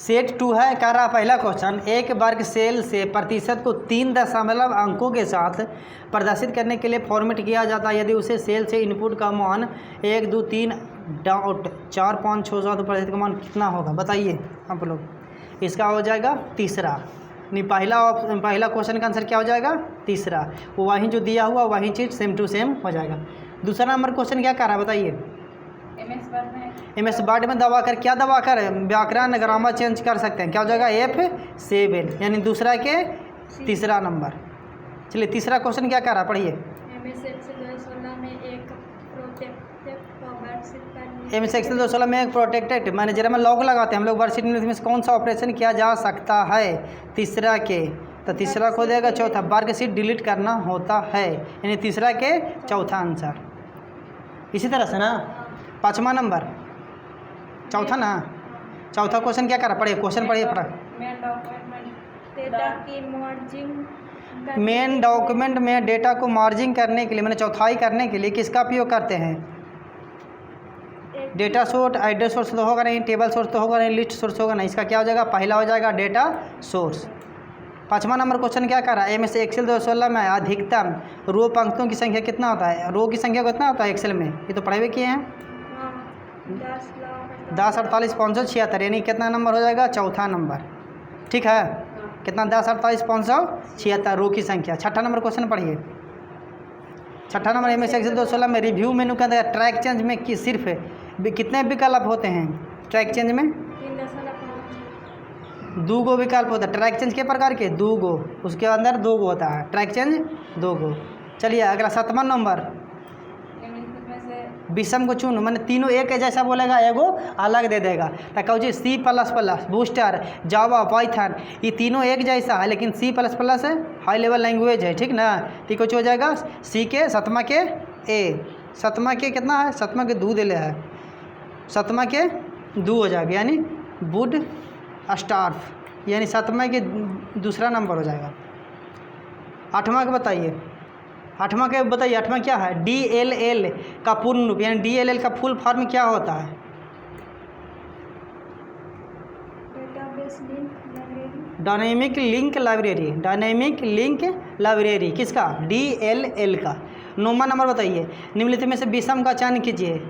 Set 2 है, कह रहा पहला क्वेश्चन, एक वर्ग सेल से प्रतिशत को 3 दशमलव अंकों के साथ प्रदर्शित करने के लिए फॉर्मेट किया जाता है यदि उसे सेल से इनपुट का मान 1 2 3 डॉट 4 5 6 7 प्रतिशत का मान कितना होगा बताइए आप लोग। इसका हो जाएगा तीसरा, नहीं पहला क्वेश्चन का आंसर क्या हो जाएगा तीसरा, वो वहीं जो दिया हुआ वही चीज़ सेम टू सेम हो जाएगा। दूसरा नंबर क्वेश्चन क्या कर रहा है बताइए। एम एस वर्ड में दबा कर क्या दबा कर व्याकरण ग्रामर चेंज कर सकते हैं, क्या हो जाएगा F7, यानी दूसरा के तीसरा नंबर। चलिए तीसरा क्वेश्चन क्या कर रहा है पढ़िए। MS Excel 2016 में एक प्रोटेक्टेड मैनेजर में लॉक लगाते हैं हम लोग वर्कशीट में कौन सा ऑपरेशन किया जा सकता है तीसरा के, तो तीसरा को देगा चौथा वर्कशीट डिलीट करना होता है, यानी तीसरा के चौथा आंसर। इसी तरह से ना पाँचवा नंबर चौथा ना, चौथा क्वेश्चन क्या कर रहा पढ़िए, क्वेश्चन पढ़िए पढ़ा। मेन डॉक्यूमेंट में डेटा को मार्जिंग करने के लिए मैंने चौथाई करने के लिए किसका उपयोग करते हैं। डेटा सोर्स, एड्रेस सोर्स तो होगा नहीं, टेबल सोर्स तो होगा नहीं, लिस्ट सोर्स होगा नहीं, इसका क्या हो जाएगा पहला हो जाएगा डेटा सोर्स। पाँचवा नंबर क्वेश्चन क्या कर रहा है, MS Excel 2016 में अधिकतम रो पंक्तियों की संख्या कितना होता है, रो की संख्या कितना होता है एक्सेल में, ये तो पढ़े हुए किए हैं 10 48 576, यानी कितना नंबर हो जाएगा चौथा नंबर, ठीक है कितना 10 48 576 रो की संख्या। छठा नंबर क्वेश्चन पढ़िए। छठा नंबर MS Excel 2016 में रिव्यू मेनू के अंदर ट्रैक चेंज में कि सिर्फ कितने विकल्प होते हैं, ट्रैक चेंज में 2 गो विकल्प होता है, ट्रैक चेंज के प्रकार के 2 गो, उसके अंदर 2 गो होता है, ट्रैक चेंज 2 गो। चलिए अगला 7वां नंबर विषम को चुन, मैंने तीनों एक जैसा बोलेगा एगो अलग दे देगा, तो कहूँ जी C++, बूस्टर, जावा, पाइथन, ये तीनों एक जैसा है लेकिन C++ है हाई लेवल लैंग्वेज है, ठीक ना, तो कुछ हो जाएगा C के 7वां के A, 7वां के कितना है 7वां के 2 दे ले है, 7वां के 2 हो जाएगा, यानी वुड स्टार्फ, यानी 7वां के दूसरा नंबर हो जाएगा। 8वां का बताइए, 8वां के बताइए, 8वां क्या है, DLL का पूर्ण रूप, यानी DLL का फुल फॉर्म क्या होता है, dynamic link library, dynamic link library किसका DLL का। 9वां नंबर बताइए, निम्नलिखित में से विषम का चयन कीजिए,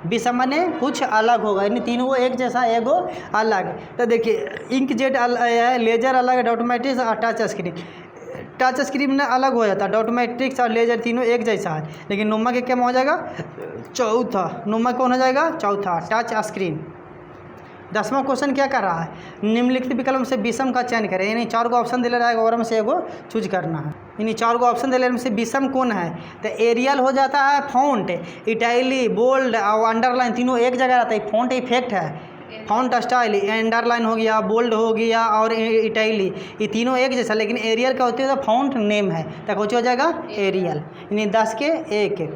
विषम माने कुछ अलग होगा, यानी तीनों एक जैसा एगो अलग, तो देखिए इंकजेट है, लेजर अलग है, डॉटमेटिक्स और टच स्क्रीन, टच स्क्रीन में अलग हो जाता है, डॉटमेट्रिक्स और लेजर तीनों एक जैसा है, लेकिन नोमा के क्या हो जाएगा चौथा, नोमा कौन हो जाएगा चौथा टच स्क्रीन। 10वां क्वेश्चन क्या कर रहा है, निम्नलिखित विकल्प से विषम का चयन करें, यानी 4 गो ऑप्शन दिला रहेगा और में से एगो चूज करना है, यानी 4 गो ऑप्शन दिले में से विषम कौन है, तो एरियल हो जाता है, फॉन्ट, इटैली, बोल्ड और अंडरलाइन तीनों एक जगह रहता है, फॉन्ट इफेक्ट है, फॉन्ट स्टाइल, अंडरलाइन हो गया, बोल्ड हो गया और इटैली, ये तीनों एक जैसा, लेकिन एरियल का होती है तो फॉन्ट नेम है, तो कुछ हो जाएगा एरियल, यानी 10 के 1।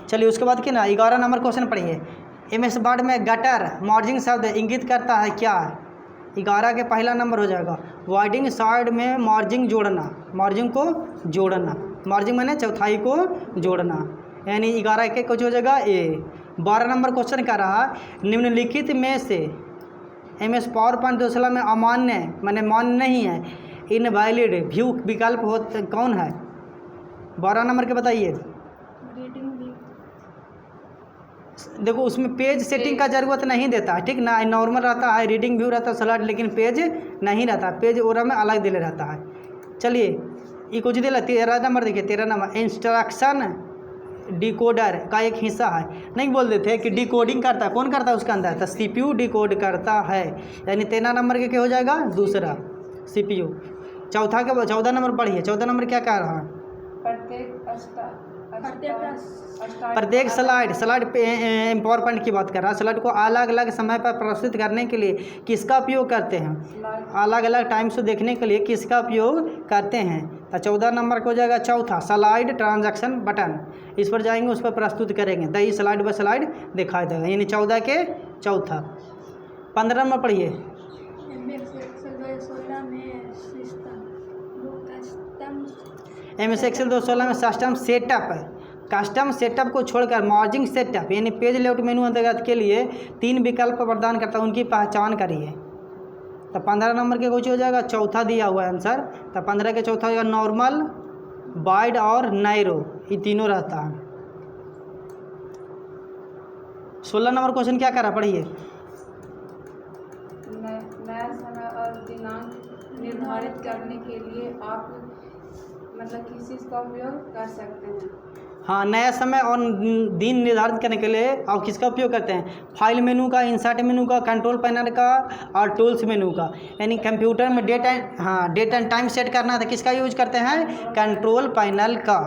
चलिए उसके बाद क्या ना 11 नंबर क्वेश्चन पढ़िए। MS वर्ड में गटर मार्जिंग शब्द इंगित करता है क्या, 11 के पहला नंबर हो जाएगा वाइडिंग साइड में मार्जिंग जोड़ना, मार्जिंग को जोड़ना, मार्जिंग मैंने चौथाई को जोड़ना, यानी 11 के कुछ हो जाएगा A। 12 नंबर क्वेश्चन का रहा, निम्नलिखित में से MS PowerPoint 2016 में अमान्य मैंने मान्य नहीं है, इनवैलिड व्यू विकल्प हो कौन है, 12 नंबर के बताइए। देखो उसमें पेज सेटिंग का ज़रूरत नहीं देता है, ठीक ना, नॉर्मल रहता है, रीडिंग व्यू रहता है स्लाइड, लेकिन पेज नहीं रहता, पेज ओरा में अलग दिले रहता है। चलिए ये कुछ दिला 13 नंबर देखिए, 13 नंबर इंस्ट्रक्शन डिकोडर का एक हिस्सा है, नहीं बोल देते कि डिकोडिंग करता है, कौन करता है उसका अंदर, तो CPU डिकोड करता है, यानी 13 नंबर के क्या हो जाएगा दूसरा CPU। चौथा के 14 नंबर पढ़िए, 14 नंबर क्या कह रहा है, प्रत्येक स्लाइड पे PowerPoint की बात कर रहा है, स्लाइड को अलग अलग समय पर प्रस्तुत करने के लिए किसका उपयोग करते हैं, अलग अलग टाइम से देखने के लिए किसका उपयोग करते हैं, तो 14 नंबर को हो जाएगा चौथा स्लाइड ट्रांजैक्शन बटन, इस पर जाएंगे उस पर प्रस्तुत करेंगे, दही स्लाइड बाय स्लाइड दिखाई देगा, यानी 14 के चौथा। 15 नंबर पढ़िए। MS Excel 2016 में सिस्टम सेटअप, कस्टम सेटअप को छोड़कर मार्जिंग सेटअप यानी पेज लेआउट मेनू अंतर्गत के लिए 3 विकल्प प्रदान करता है, उनकी पहचान करिए। तो 15 नंबर के कुछ हो जाएगा, चौथा दिया हुआ है आंसर। तो 15 के चौथा हो जाएगा नॉर्मल, वाइड और नैरो, ये तीनों रहता है। 16 नंबर क्वेश्चन क्या करा, पढ़िए। नया समय और दिनांक निर्धारित करने के लिए आप मतलब किस चीज़ का उपयोग कर सकते हैं? हाँ, नया समय और दिन निर्धारित करने के लिए आप किसका उपयोग करते हैं? फाइल मेनू का, इंसर्ट मेनू का, कंट्रोल पैनल का और टूल्स मेनू का। यानी कंप्यूटर में डेट एंड टाइम सेट करना था, किसका यूज करते हैं? कंट्रोल पैनल का।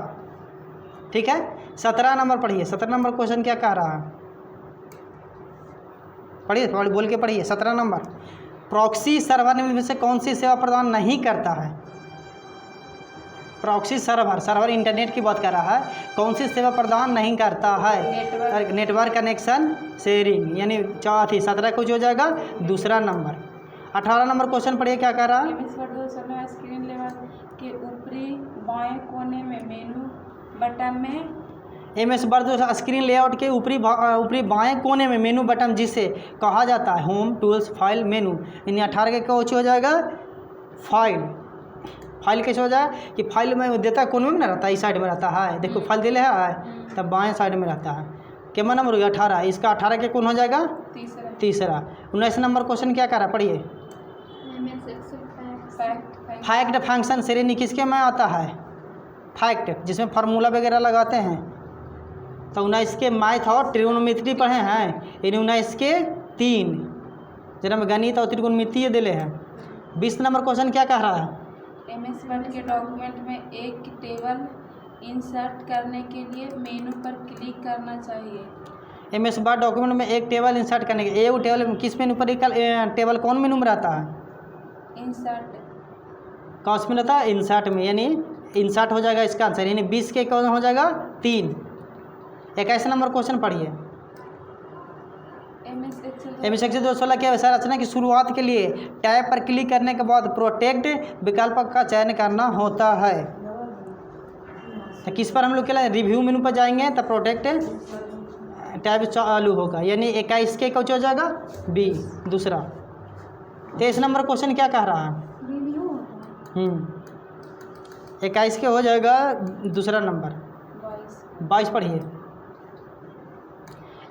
ठीक है, 17 नंबर पढ़िए। 17 नंबर क्वेश्चन क्या कह रहा है, पढ़िए, थोड़ा बोल के पढ़िए। 17 नंबर, प्रॉक्सी सर्वर निम्न में से कौन सी सेवा प्रदान नहीं करता है? प्रॉक्सी सर्वर इंटरनेट की बात कर रहा है, कौन सी सेवा प्रदान नहीं करता है? नेटवर्क कनेक्शन शेयरिंग, यानी चौथी। 17 कुछ हो जाएगा दूसरा नंबर। 18 नंबर क्वेश्चन पढ़िए, क्या कर रहा है? स्क्रीन लेवल के ऊपरी बाएं कोने में मेनू बटन में MS वर्ड स्क्रीन लेआउट के ऊपरी बाएं कोने में मेनू बटन जिसे कहा जाता है होम, टूल्स, फाइल, मेनू। यानी 18 के कुछ हो जाएगा फाइल कैसे हो जाए कि फाइल में देता है, कोने में ना रहता है, इस साइड में रहता है। देखो फाइल दिले है तब बाएं साइड में रहता है। क्या नंबर हो गया? 18। इसका 18 के कौन हो जाएगा? तीसरा। 19 नंबर क्वेश्चन क्या कर रहा, पढ़िए। फैक्ट फंक्शन श्रेणी किसके में आता है? फैक्ट, जिसमें फार्मूला वगैरह लगाते हैं। तो 19 के मैथ और ट्रिग्नोमेट्री पढ़े हैं, यानी 19 के 3 जरा में गणित और त्रिकोणमितीय दिले हैं। 20 नंबर क्वेश्चन क्या कह रहा है? MS वर्ड के डॉक्यूमेंट में एक टेबल इंसर्ट करने के लिए मेनू पर क्लिक करना चाहिए। MS वर्ड डॉक्यूमेंट में एक टेबल इंसर्ट करने के, एक टेबल किस मेनू पर? टेबल कौन मेनू में रहता है? इंसर्ट। कौन में रहता है? इंसर्ट में, यानी इंसर्ट हो जाएगा इसका आंसर। यानी 20 के कौन हो जाएगा? 3। 21 नंबर क्वेश्चन पढ़िए। MS Excel 216 के संरचना की शुरुआत के लिए टैब पर क्लिक करने के बाद प्रोटेक्ट विकल्प का चयन करना होता है। तो किस पर हम लोग के रिव्यू मेनू पर जाएंगे तो प्रोटेक्ट टैब चालू होगा। यानी 21 के कुछ हो जाएगा B, दूसरा। 23 नंबर क्वेश्चन क्या कह रहा है? 21 के हो जाएगा दूसरा नंबर। 22 पढ़िए।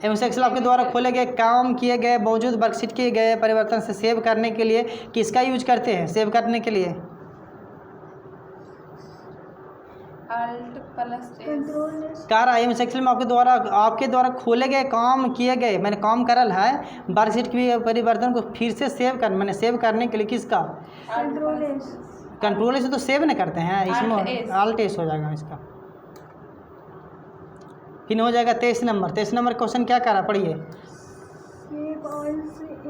MS Excel आपके द्वारा खोले गए, काम किए गए, मौजूद वर्कशीट किए गए परिवर्तन से सेव करने के लिए किसका यूज करते हैं? सेव करने के लिए Alt+S। कह रहा है MS Excel में आपके द्वारा खोले गए, काम किए गए, मैंने काम करल है, वर्कशीट के परिवर्तन को फिर से सेव करने के लिए किसका? कंट्रोल से तो सेव नहीं करते हैं, इसमें Alt+S हो जाएगा इसका। फिर हो जाएगा 23 नंबर। 23 नंबर क्वेश्चन क्या कर रहा, पढ़िए।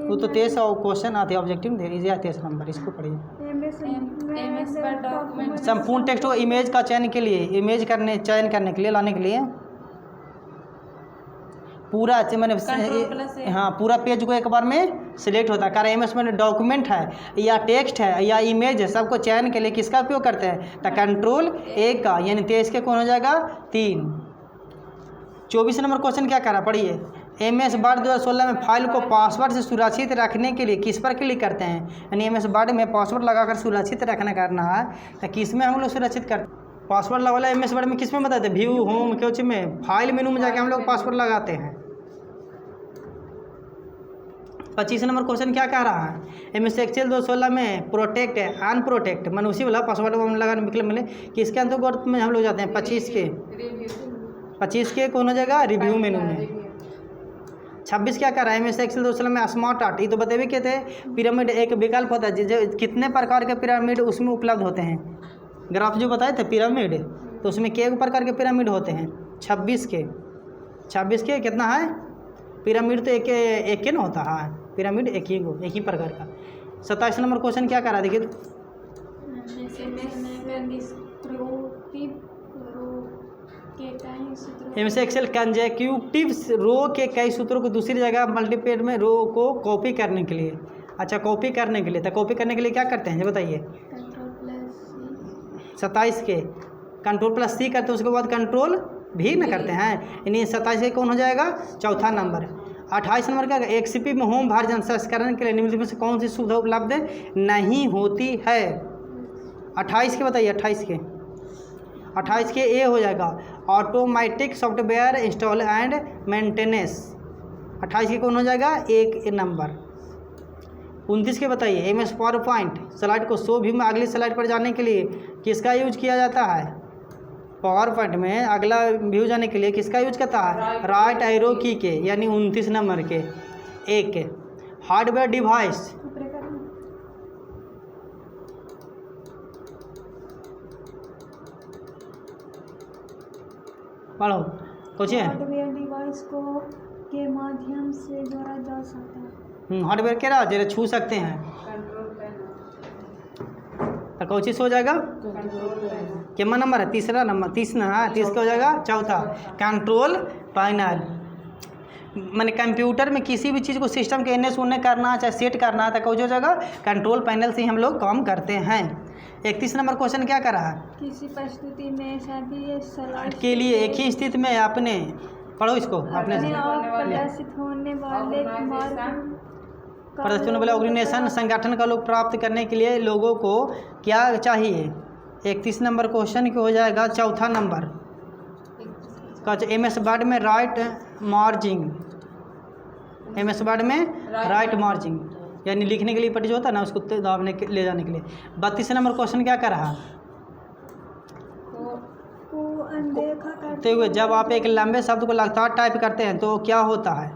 वो तो 23 और क्वेश्चन आते हैं ऑब्जेक्टिव दे दीजिए। 23 नंबर इसको पढ़िए। संपूर्ण टेक्स्ट को इमेज का चयन के लिए, चयन करने के लिए, लाने के लिए पूरा मैंने पूरा पेज को एक बार में सिलेक्ट होता है। कारण MS में डॉक्यूमेंट है या टेक्स्ट है या इमेज है, सबको चयन के लिए किसका उपयोग करते हैं? तो कंट्रोल-A का। यानी 23 के कौन हो जाएगा? 3। 24 नंबर क्वेश्चन क्या करा, पढ़िए। MS वर्ड 2016 में फाइल को पासवर्ड से सुरक्षित रखने के लिए किस पर क्लिक करते हैं? यानी MS वर्ड में पासवर्ड लगाकर सुरक्षित करना है तो किस में हम लोग सुरक्षित करते? पासवर्ड लगा MS वर्ड में किस में बताते हैं? व्यू, होम, क्यों में फाइल मेनू में जाके हम लोग पासवर्ड लगाते हैं। 25 नंबर क्वेश्चन क्या कह रहा है? MS Excel 2016 में प्रोटेक्ट है, अनप्रोटेक्ट मैंने उसी वाला पासवर्ड लगाने के लिए मिले किसके अंतर्गत में हम लोग जाते हैं? 25 के कौन हो जाएगा? रिव्यू मेनू में। 26 क्या कर रहा है? MS Excel 2016 में स्मार्ट आर्ट, ये तो बताइए क्या थे? पिरामिड एक विकल्प होता है जो कितने प्रकार के पिरामिड उसमें उपलब्ध होते हैं? ग्राफ जो बताए थे पिरामिड, तो उसमें के प्रकार के पिरामिड होते हैं? 26 के कितना है? पिरामिड तो एक के ना होता है, पिरामिड एक ही प्रकार का। 27 नंबर क्वेश्चन क्या कर रहा है, देखिए। MS Excel कंजेक्यूटिव रो के कई सूत्रों को दूसरी जगह मल्टीपेज में रो को कॉपी करने के लिए, अच्छा कॉपी करने के लिए, तो कॉपी करने के लिए क्या करते हैं ये बताइए? 27 के Ctrl+C करते हैं, उसके बाद कंट्रोल भी न करते हैं, यानी 27 के कौन हो जाएगा? चौथा नंबर। 28 नंबर क्या, एक्सपी में होम वर्जन संस्करण के लिए निम्नलिखित में से कौन सी सुविधा उपलब्ध नहीं होती है? 28 के बताइए, 28 के ए हो जाएगा automatic software install and maintenance. 28 के कौन हो जाएगा, एक नंबर। 29 के बताइए, एमएस पावर पॉइंट स्लाइड को शो व्यू में अगली स्लाइड पर जाने के लिए किसका यूज किया जाता है? पावर पॉइंट में अगला व्यू जाने के लिए किसका यूज करता है? राइट एरो की के, यानी 29 नंबर के एक। हार्डवेयर डिवाइस पढ़ो कुछ है। हार्डवेयर डिवाइस को के माध्यम से जोड़ा जा सकता है। हार्डवेयर के रहा जरा छू सकते हैं कंट्रोल पैनल। तो कौन चीज़ हो जाएगा? कितना नंबर है? तीसरा नंबर, 30 ना, हाँ 30 का हो जाएगा चौथा कंट्रोल पैनल। मैंने कंप्यूटर में किसी भी चीज़ को सिस्टम के एने सुनने करना चाहे सेट करना तो कौन हो जाएगा? कंट्रोल पैनल से ही हम लोग काम करते हैं। 31 नंबर क्वेश्चन क्या कर रहा है? किसी परिस्थिति में सभी स्लाइड के लिए एक ही स्थिति में अपने, पढ़ो इसको अपने से, प्रदर्शित होने वाले प्रदर्शन वाले ऑर्गेनाइजेशन संगठन का लोग प्राप्त करने के लिए लोगों को क्या चाहिए? 31 नंबर क्वेश्चन की हो जाएगा चौथा नंबर का एमएस वर्ड में राइट मार्जिंग। एमएस वर्ड में राइट मार्जिंग यानी लिखने के लिए पट्टी जो होता है ना उसको दाबने के ले जाने के लिए। 32 नंबर क्वेश्चन क्या कर रहा है? को अनदेखा करते हुए जब आप एक लंबे शब्द को लगातार टाइप करते हैं तो क्या होता है?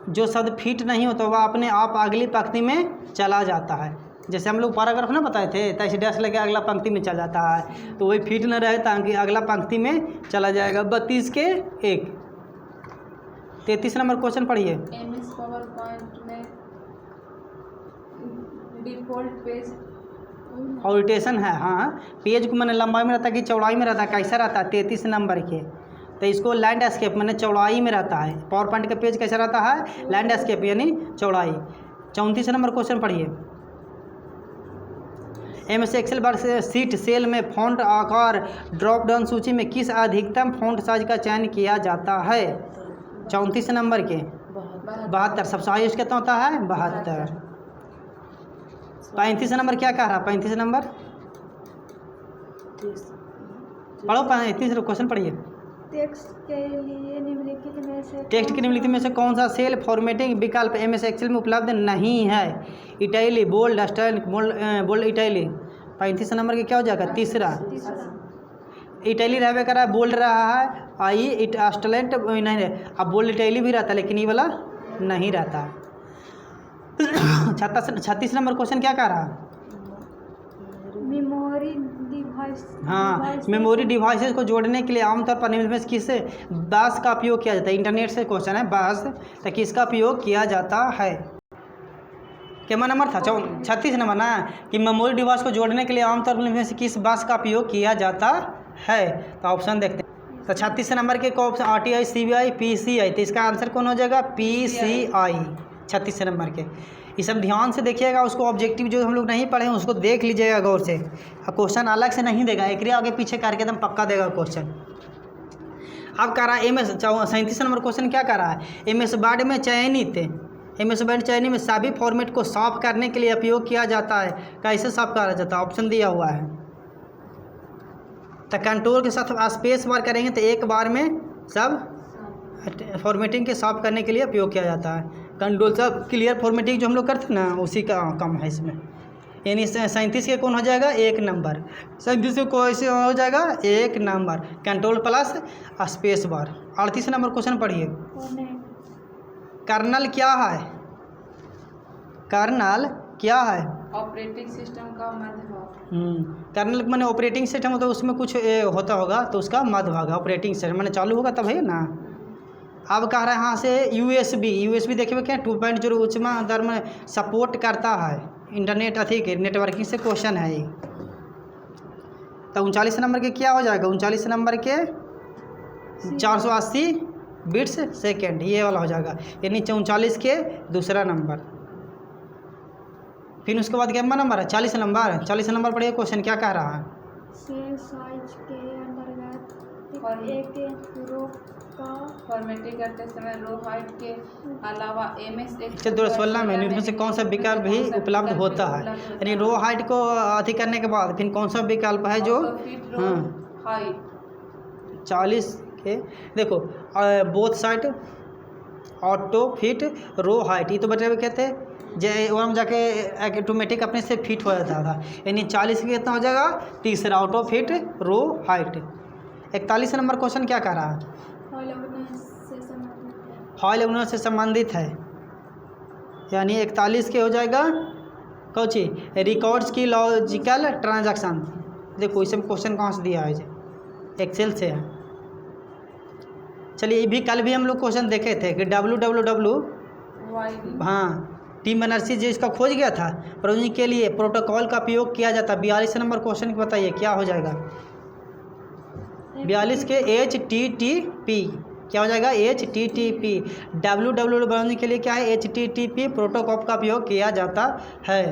जो शब्द फिट नहीं होता वह अपने आप अगली पंक्ति में चला जाता है। जैसे हम लोग पैराग्राफ ना बताए थे, तैसे डैश लगे अगला पंक्ति में चला जाता है, तो वही फिट न रहे ताकि अगला पंक्ति में चला जाएगा। 32 के एक। 33 नंबर क्वेश्चन पढ़िए। एमएस पावर पॉइंट में डिफ़ॉल्ट पेज ओरिएंटेशन है, हाँ पेज को मैंने लंबाई में रहता है कि चौड़ाई में रहता है, कैसा रहता है? 33 नंबर के, तो इसको लैंडस्केप मैंने चौड़ाई में रहता है। पावर पॉइंट का पेज कैसा रहता है? लैंडस्केप यानी चौड़ाई। 34 नंबर क्वेश्चन पढ़िए। MS Excel worksheet cell में फ़ॉन्ट आकार ड्रॉप डाउन सूची में किस अधिकतम फ़ॉन्ट साइज का चयन किया जाता है? 34 नंबर के 72। सबसे हाईएस्ट कितना होता है? 72। 35 नंबर क्या कह रहा है? 35 नंबर पढ़ो, 35 क्वेश्चन पढ़िए। टेक्स्ट के लिए निम्नलिखित में से टेक्स्ट के निम्नलिखित में से कौन सा सेल फॉर्मेटिंग विकल्प एमएस एक्सेल में उपलब्ध नहीं है? Italic, bold, style, bold italic. 35 number के क्या हो जाएगा? तीसरा। इटैली रहबे कर रहा है, बोल्ड रहा है, आई इट स्टलेंट नहीं रहे। अब बोल्ड इटैली भी रहता है लेकिन ये वाला नहीं रहता। 36 नंबर क्वेश्चन क्या कह रहा है? Memory device. हाँ, मेमोरी डिवाइसेस को जोड़ने के लिए आमतौर पर निम्न में से किस बास का उपयोग किया जाता है? इंटरनेट से क्वेश्चन है, बास, तो किसका उपयोग किया जाता है? क्या नंबर था? 36 नंबर ना, कि मेमोरी डिवाइस को जोड़ने के लिए आमतौर पर में से किस बास का उपयोग किया जाता है? तो ऑप्शन देखते हैं। तो 36 नंबर के ऑप्शन RTI, CBI, PCI, तो इसका आंसर कौन हो जाएगा? PCI। 36 नंबर के ये सब ध्यान से देखिएगा। उसको ऑब्जेक्टिव जो हम लोग नहीं पढ़े हैं उसको देख लीजिएगा गौर से। क्वेश्चन अलग से नहीं देगा, एक आगे पीछे करके एकदम पक्का देगा क्वेश्चन। अब कह रहा है एमएस 37 नंबर क्वेश्चन क्या कर रहा है? एमएस वर्ड में चयनित में सभी फॉर्मेट को साफ करने के लिए उपयोग किया जाता है। कैसे साफ करा जाता है? ऑप्शन दिया हुआ है। तो कंट्रोल के साथ स्पेस बार करेंगे तो एक बार में सब फॉर्मेटिंग के साफ करने के लिए उपयोग किया जाता है। कंट्रोल सब क्लियर फॉर्मेटिंग जो हम लोग करते हैं ना उसी का काम है इसमें। यानी 37 के कौन हो जाएगा? एक नंबर। 37 के कैसे हो जाएगा? एक number. Control plus space bar. 38 number question पढ़िए। कर्नल क्या है? कर्नल क्या है? ऑपरेटिंग सिस्टम का मध्य भाग। कर्नल मैंने ऑपरेटिंग सिस्टम होता है, उसमें कुछ होता होगा तो उसका मध्य भाग है। ऑपरेटिंग सिस्टम मैंने चालू होगा तब है ना। अब कह रहे हैं यहाँ से यूएसबी देखिए क्या 2.0 उच्च दर में सपोर्ट करता है इंटरनेट अथी के नेटवर्किंग से क्वेश्चन है ये। तो 39 नंबर के क्या हो जाएगा? 39 नंबर के 480 बिट्स सेकेंड ये वाला हो जाएगा, यानी 39 के दूसरा नंबर। फिर उसके बाद क्या नंबर है? 40 नंबर। 40 नंबर पढ़िए क्वेश्चन क्या कह रहा है? सेल साइज के अंतर्गत एक रो का फॉर्मेटिंग करते समय रो हाइट के अलावा MS चल 216 में निम्न में से कौन सा विकल्प भी उपलब्ध होता है, यानी रो हाइट को अति करने के बाद फिर कौन सा विकल्प है जो हाँ हाइट 40 के देखो both side auto fit row height, ये तो बच्चे कहते हैं वो हम जाके ऑटोमेटिक अपने से फिट हो जाता था, यानी 40 के कितना हो जाएगा तीसरा auto fit row height. 41 number question क्या कह रहा है, फॉइल ओनर से संबंधित है, यानी 41 के हो जाएगा कौची रिकॉर्ड्स की लॉजिकल ट्रांजैक्शन। देखो इसे क्वेश्चन कहाँ से दिया है, एक्सेल से है। चलिए ये भी कल भी हम लोग क्वेश्चन देखे थे कि www हाँ टीम बनर्सी जो इसका खोज गया था प्रोजेक्ट के लिए प्रोटोकॉल का उपयोग किया जाता। 42 नंबर क्वेश्चन बताइए क्या हो जाएगा, 42 के HTTP क्या हो जाएगा HTTP। www बनाने के लिए क्या है HTTP प्रोटोकॉल का उपयोग किया जाता है।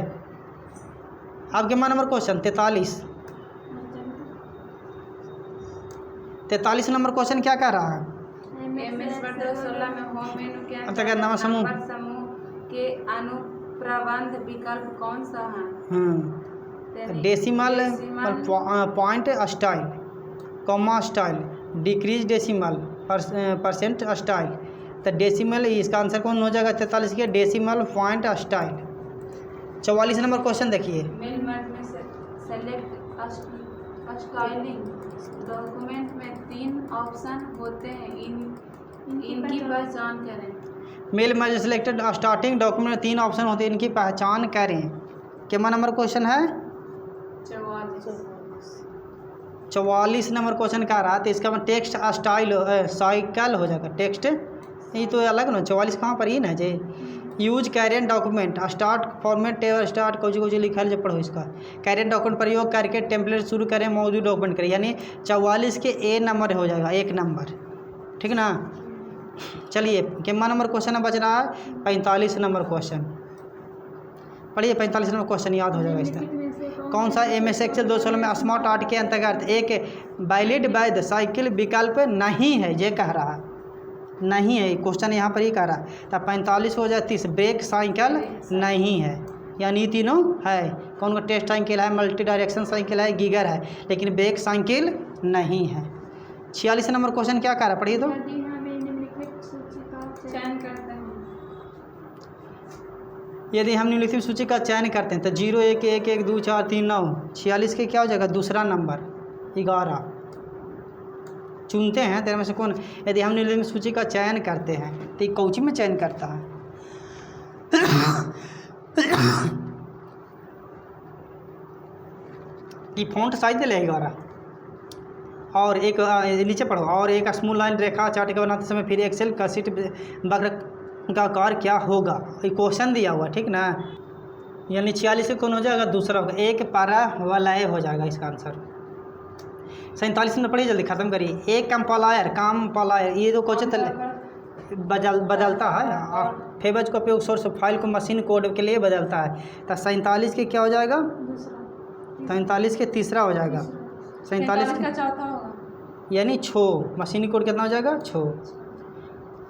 अब क्या नंबर क्वेश्चन 43 नंबर क्वेश्चन क्या कह रहा है, MS वर्ड 216 में होम मेनू के अब तक नवा समूह के अनुप्रबंध विकल्प कौन सा है, decimal point style comma style decrease decimal percent style. तो डेसिमल इसका आंसर कौन हो जाएगा 43 के decimal point style. 44 number question देखिए, मेल मर्ज में सेलेक्ट स्टाइलिंग डॉक्यूमेंट में 3 ऑप्शन होते हैं, इनकी पहचान करें। Mail merge selected starting document में 3 ऑप्शन होते हैं, इनकी पहचान करें। क्या नंबर क्वेश्चन है 44 नंबर क्वेश्चन का रहा तो इसका टेक्स्ट स्टाइल साइकिल हो जाएगा, टेक्स्ट ये तो अलग ना 44 कहाँ पर ही ना जे use current document start format table start कुछ कुछ लिखा है जो पढ़ो इसका कैरेंट डॉक्यूमेंट प्रयोग करके टेम्पलेट शुरू करें मौजूद डॉक्यूमेंट करें, यानी 44 के A नंबर हो जाएगा 1 नंबर, ठीक ना। चलिए कितना नंबर क्वेश्चन बच रहा है 45 नंबर क्वेश्चन पढ़िए। 45 नंबर क्वेश्चन याद हो जाएगा इसका। कौन सा MS एक्सेल 216 में स्मार्ट आर्ट के अंतर्गत एक वैलिड वैध साइकिल विकल्प नहीं है, ये कह रहा है नहीं है क्वेश्चन यहाँ पर ही कह रहा है। तब 45 हो जाए 30 ब्रेक साइकिल नहीं है, यानी तीनों है। कौन का टेस्ट साइकिल है, मल्टी डायरेक्शन साइकिल है, गीगर है, लेकिन ब्रेक साइकिल नहीं है। 46 नंबर क्वेश्चन क्या कह रहा है पढ़िए तो, यदि हम निम्नलिखित सूची का चयन करते हैं तो 0 1 1 1 2 4 3 9 46 के क्या हो जाएगा दूसरा नंबर 11 चुनते हैं तेरे में से कौन। यदि हम निम्नलिखित सूची का चयन करते हैं तो ये कौची में चयन करता है ये फॉन्ट साइज ले 11 और एक नीचे पढ़ो और एक स्मॉल लाइन रेखा चार्ट का बनाते समय फिर एक्सेल का सीट वक्र का आकार क्या होगा, ये क्वेश्चन दिया हुआ ठीक ना। यानी 46 से कौन हो जाएगा दूसरा होगा, एक पारा वलय हो जाएगा इसका आंसर। 47 में पढ़िए जल्दी ख़त्म करिए। एक कंपाइलर ये तो क्वेश्चन बदलता है, फेबज का उपयोग सोर्स फाइल को मशीन कोड के लिए बदलता है। तो 47 के क्या हो जाएगा 47 के तीसरा हो जाएगा 47 का चौथा होगा, यानी 6 मशीनी कोड कितना हो जाएगा 6।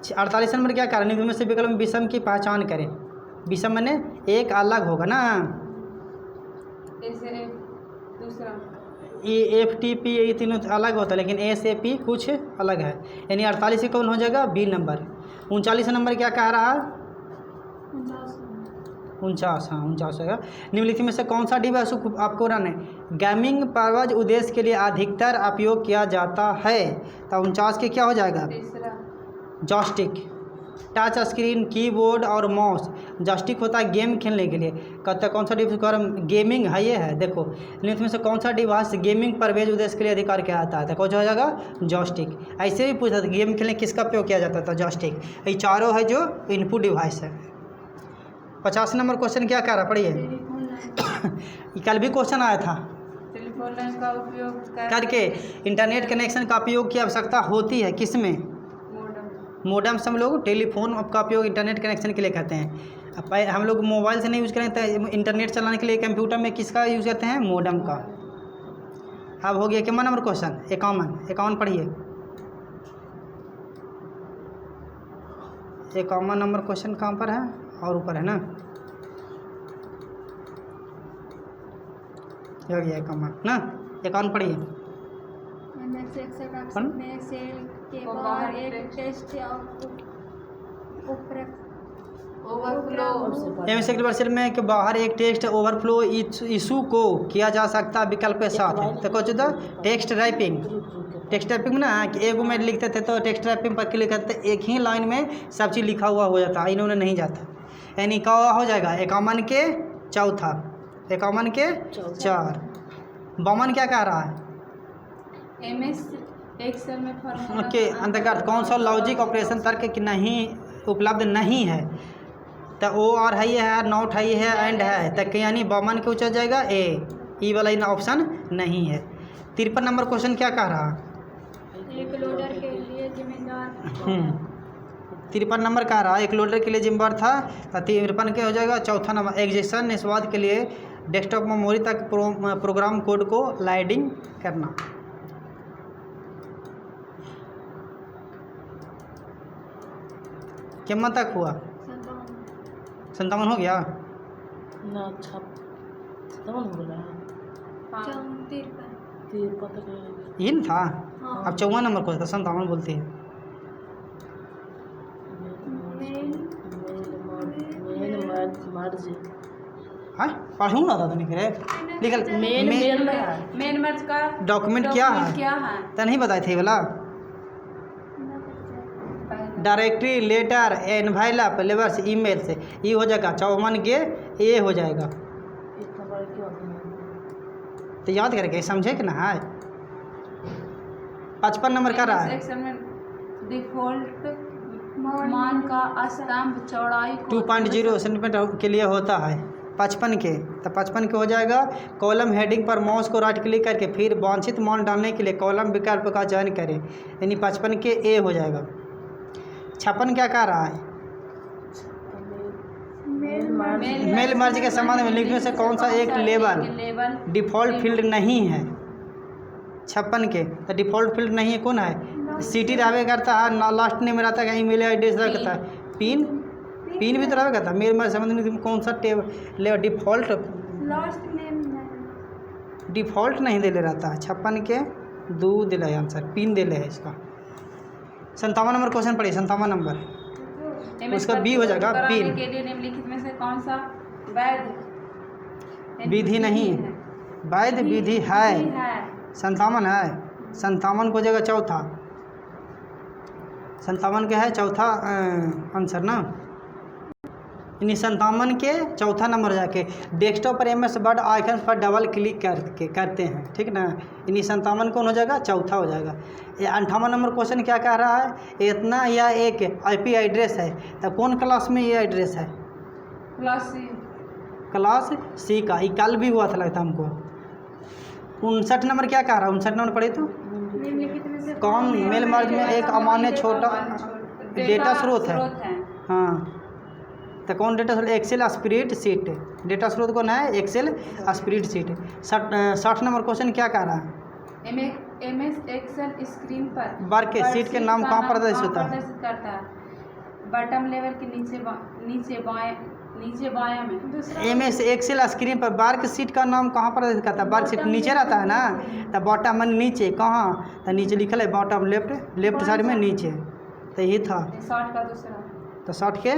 48 नंबर क्या कारण में से विकल्प विषम की पहचान करें। विषम माने एक अलग होगा ना, दूसरा FTP ये तीनों अलग होता है, लेकिन SAP कुछ अलग है, यानी 48 कौन हो जाएगा B नंबर। 39 नंबर क्या कह रहा है 49, हाँ 49 होगा। निम्नलिखित में से कौन सा डिवाइस आपको रन है गेमिंग पर्पज उद्देश्य के लिए अधिकतर उपयोग किया जाता है। तो 49 के क्या हो जाएगा तीसरा जॉयस्टिक। टच स्क्रीन कीबोर्ड और माउस, जॉयस्टिक होता है गेम खेलने के लिए। कहता है कौन सा डिवाइस गेमिंग है, ये है देखो निम्नलिखित में से कौन सा डिवाइस गेमिंग पर्पज उद्देश्य के लिए अधिकार किया जाता है, तो कौन सा हो जाएगा जॉयस्टिक। ऐसे भी पूछा था गेम खेलने किसका उपयोग किया जाता था जॉयस्टिक। ये चारों है जो इनपुट डिवाइस है। 50 नंबर क्वेश्चन क्या कह रहा पढ़िए कल भी क्वेश्चन आया था। टेलीफोन लाइन का उपयोग करके इंटरनेट कनेक्शन का उपयोग की आवश्यकता होती है किसमें, मोडम से हम लोग टेलीफोन का उपयोग इंटरनेट कनेक्शन के लिए करते हैं। अब हम लोग मोबाइल से नहीं यूज़ करें तो इंटरनेट चलाने के लिए कंप्यूटर में किसका यूज़ करते हैं मोडम का। अब हो गया क्या नंबर क्वेश्चन 51 पढ़िए। ये कॉमन नंबर क्वेश्चन कहाँ पर है और ऊपर है ना, ये हो गया कॉमन ना। ये कौन पढ़िए एमएस एक्सेल कौन? में सेल के और बाहर बाहर एक टेक्स्ट। टेस्ट या ओवरफ्लो एम सेक्टर वर्सेल में कि बाहर एक टेक्स्ट ओवरफ्लो इशू को किया जा सकता विकल्प के साथ है। तो कुछ टेक्स्ट टाइपिंग, टेक्स्ट टाइपिंग में ना कि एक में लिखते थे तो टेक्स्ट टाइपिंग पर क्लिक करते एक ही लाइन में सब चीज़ लिखा हुआ हो जाता, इन्होंने नहीं जाता। यानी क्या हो जाएगा 51 के चौथा, 51 के 4। बामन क्या कह रहा है एमएस एक्सेल में फॉर्मूला के अंतर्गत कौन सा लॉजिक ऑपरेशन तर्क की नहीं उपलब्ध नहीं है। तो ओ और है ये है, नॉट है ये है, एंड है, तक यानी बामन के ऊँचा जाएगा ए, ई वाला इन ऑप्शन नहीं है। 53 नंबर क्वेश्चन क्या कह रहा है एक लोडर के लिए जिम्मेदार 53 नंबर कह रहा है एक लोडर के लिए जिम्मेदार था। तो 53 के हो जाएगा चौथा नंबर एग्जीक्यूशन निष्पादन के लिए डेस्कटॉप मेमोरी तक प्रोग्राम कोड को लाइडिंग करना। कितना तक हुआ 57 हो गया ना अच्छा समझ हो रहा है 53 ये न था। हाँ। अब 54 नंबर को 57 बोलते हैं। मर्ज हाँ पढ़ूँ ना था निकले निकल मेन मेल में है। मेन मर्ज का डॉक्यूमेंट क्या है क्या है तो नहीं बताए थे वाला डायरेक्टरी लेटर एनवायलप लेवर्स ईमेल से ये हो जाएगा 54 के ये हो जाएगा। इतना बड़ा क्यों है? तो याद करके समझे कि ना है 55 नंबर का रहा है एक्सेल में डिफॉल्ट मान का स्तंभ चौड़ाई को 2.0 सेंटीमीटर के लिए होता है 55 के। तो 55 के हो जाएगा कॉलम हेडिंग पर माउस को राइट क्लिक करके फिर वांछित मान डालने के लिए कॉलम विकल्प का चयन करें, यानी 55 के ए हो जाएगा। 56 क्या कह रहा है मेल मर्ज के संबंध में लिखने से कौन सा एक लेबल डिफ़ॉल्ट फील्ड नहीं है। 56 के तो डिफ़ॉल्ट फील्ड नहीं है कौन है सिटी रहे करता है ना, लास्ट नेम रहता है, ईमेल एड्रेस रहता है, पिन भी तो रहे करता है। मेल मर्ज संबंध में कौन सा डिफ़ॉल्ट लास्ट नेम नहीं डिफ़ॉल्ट नहीं दे ले रहता है। 56 के 2 दिला है आंसर, पिन दे ले है इसका। 57 नंबर क्वेश्चन पढ़िए 57 नंबर उसका बी हो जाएगा पिन। के लिए निम्नलिखित में से कौन सा वैध विधि नहीं वैध विधि है 57 है। 57 को जगह चौथा 57 के है चौथा आंसर ना, यानी 57 के चौथा नंबर जाके डेस्कटॉप पर एमएस वर्ड आइकन पर डबल क्लिक करते हैं, ठीक ना, यानी 57 कौन हो जाएगा चौथा हो जाएगा। ये 58 नंबर क्वेश्चन क्या कह रहा है इतना या एक आईपी एड्रेस है, तो कौन क्लास में ये एड्रेस है क्लास सी का। ये कल भी हुआ था लगता हमको। 59 नंबर क्या कह रहा है 59 नंबर पढ़े तो निम्नलिखित में से कौन मेल मर्ज में एक अमान्य छोटा डेटा स्रोत है। हाँ तो कौन डेटा स्रोत एक्सेल स्प्रेड शीट डेटा स्रोत कौन है Excel spreadsheet. 60 number question क्या कह रहा है एमएस एक्सेल स्क्रीन पर वर्क के शीट के नाम कहाँ प्रदर्शित होता है प्रदर्शित करता है बटन लेवल के नीचे बाएं में। दूसरा एमएस एक्सेल स्क्रीन पर वर्क शीट का नाम कहाँ प्रदर्शित करता है। वर्क शीट नीचे रहता है ना, तो बॉटम में नीचे कहाँ, तो नीचे लिखल है बॉटम लेफ्ट साइड में नीचे, तो यही था। 60 का दूसरा तो 60 के